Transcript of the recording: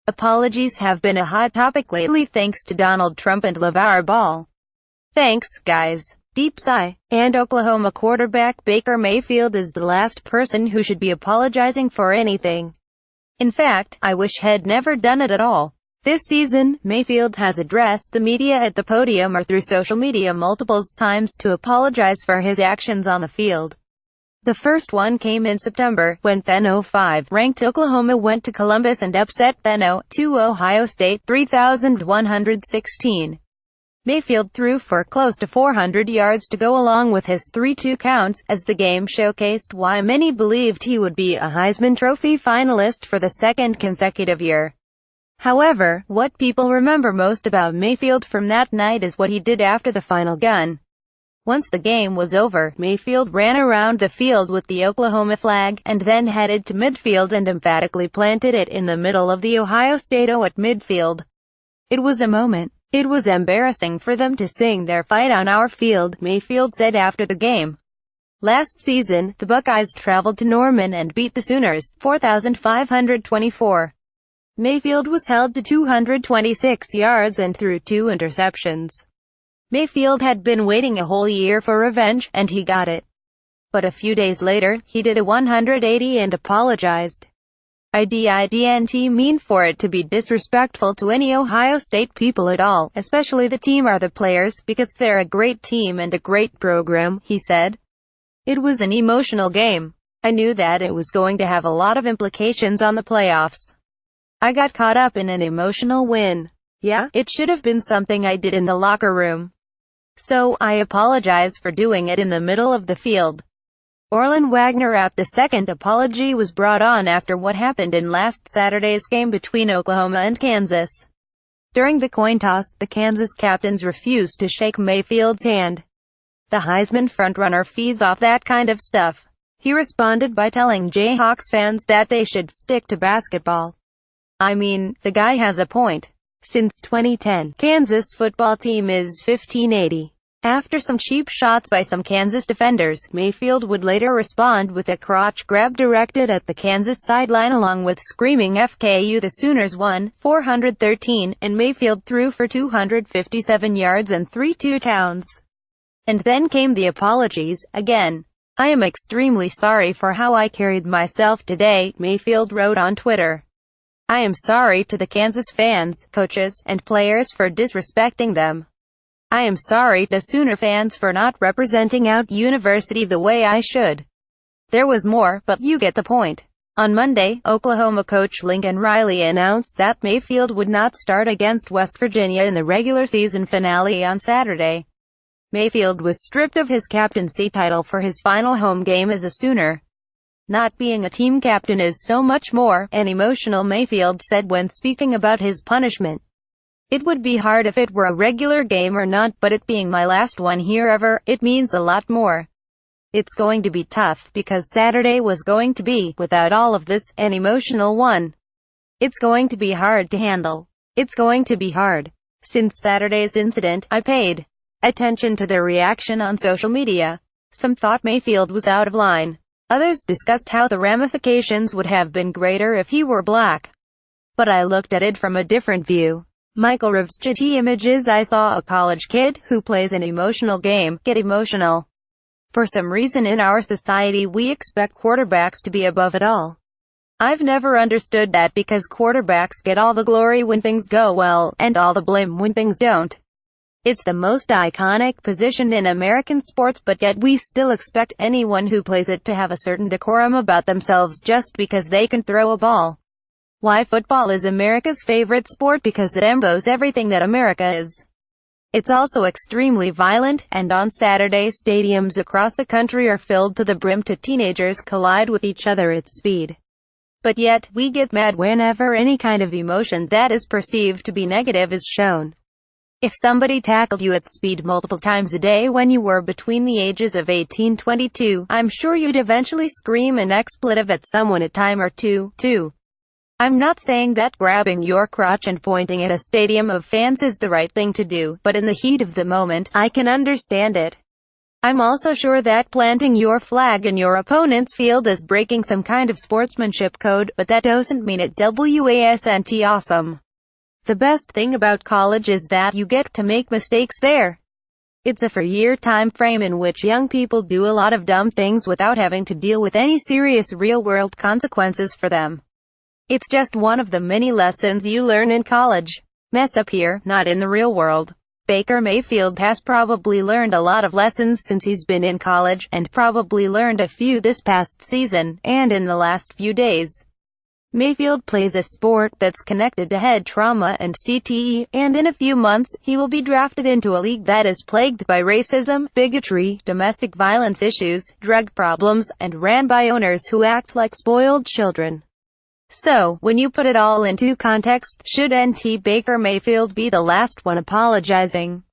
Apologies have been a hot topic lately thanks to Donald Trump and LaVar Ball. Thanks, guys. Deep sigh. And Oklahoma quarterback Baker Mayfield is the last person who should be apologizing for anything. In fact, I wish he'd never done it at all. This season, Mayfield has addressed the media at the podium or through social media multiple times to apologize for his actions on the field. The first one came in September, when then 5 ranked Oklahoma went to Columbus and upset then 2 Ohio State, 3,116. Mayfield threw for close to 400 yards to go along with his 3-2 counts, as the game showcased why many believed he would be a Heisman Trophy finalist for the second consecutive year. However, what people remember most about Mayfield from that night is what he did after the final gun. Once the game was over, Mayfield ran around the field with the Oklahoma flag, and then headed to midfield and emphatically planted it in the middle of the Ohio State O at midfield. It was a moment. It was embarrassing for them to sing their fight on our field, Mayfield said after the game. Last season, the Buckeyes traveled to Norman and beat the Sooners, 4,524. Mayfield was held to 226 yards and threw 2 interceptions. Mayfield had been waiting a whole year for revenge, and he got it. But a few days later, he did a 180 and apologized. I didn't mean for it to be disrespectful to any Ohio State people at all, especially the team or the players, because they're a great team and a great program, he said. It was an emotional game. I knew that it was going to have a lot of implications on the playoffs. I got caught up in an emotional win. Yeah, it should have been something I did in the locker room. So, I apologize for doing it in the middle of the field. Orlin Wagner-App. The second apology was brought on after what happened in last Saturday's game between Oklahoma and Kansas. During the coin toss, the Kansas captains refused to shake Mayfield's hand. The Heisman frontrunner feeds off that kind of stuff. He responded by telling Jayhawks fans that they should stick to basketball. I mean, the guy has a point. Since 2010, Kansas football team is 1580. After some cheap shots by some Kansas defenders, Mayfield would later respond with a crotch grab directed at the Kansas sideline along with screaming FKU. The Sooners won, 413, and Mayfield threw for 257 yards and 3 touchdowns. And then came the apologies, again. I am extremely sorry for how I carried myself today, Mayfield wrote on Twitter. I am sorry to the Kansas fans, coaches, and players for disrespecting them. I am sorry to Sooner fans for not representing out University the way I should. There was more, but you get the point. On Monday, Oklahoma coach Lincoln Riley announced that Mayfield would not start against West Virginia in the regular season finale on Saturday. Mayfield was stripped of his captaincy title for his final home game as a Sooner. Not being a team captain is so much more, an emotional Mayfield said when speaking about his punishment. It would be hard if it were a regular game or not, but it being my last one here ever, it means a lot more. It's going to be tough, because Saturday was going to be, without all of this, an emotional one. It's going to be hard to handle. It's going to be hard. Since Saturday's incident, I paid attention to their reaction on social media. Some thought Mayfield was out of line. Others discussed how the ramifications would have been greater if he were black. But I looked at it from a different view. Michael Reeves GT Images. I saw a college kid, who plays an emotional game, get emotional. For some reason in our society we expect quarterbacks to be above it all. I've never understood that because quarterbacks get all the glory when things go well, and all the blame when things don't. It's the most iconic position in American sports, but yet we still expect anyone who plays it to have a certain decorum about themselves just because they can throw a ball. Why football is America's favorite sport? Because it embodies everything that America is. It's also extremely violent, and on Saturday stadiums across the country are filled to the brim to teenagers collide with each other at speed. But yet, we get mad whenever any kind of emotion that is perceived to be negative is shown. If somebody tackled you at speed multiple times a day when you were between the ages of 18 and 22, I'm sure you'd eventually scream an expletive at someone a time or two, too. I'm not saying that grabbing your crotch and pointing at a stadium of fans is the right thing to do, but in the heat of the moment, I can understand it. I'm also sure that planting your flag in your opponent's field is breaking some kind of sportsmanship code, but that doesn't mean it wasn't awesome. The best thing about college is that you get to make mistakes there. It's a 4-year time frame in which young people do a lot of dumb things without having to deal with any serious real-world consequences for them. It's just one of the many lessons you learn in college. Mess up here, not in the real world. Baker Mayfield has probably learned a lot of lessons since he's been in college, and probably learned a few this past season, and in the last few days. Mayfield plays a sport that's connected to head trauma and CTE, and in a few months, he will be drafted into a league that is plagued by racism, bigotry, domestic violence issues, drug problems, and ran by owners who act like spoiled children. So, when you put it all into context, should Baker Mayfield be the last one apologizing?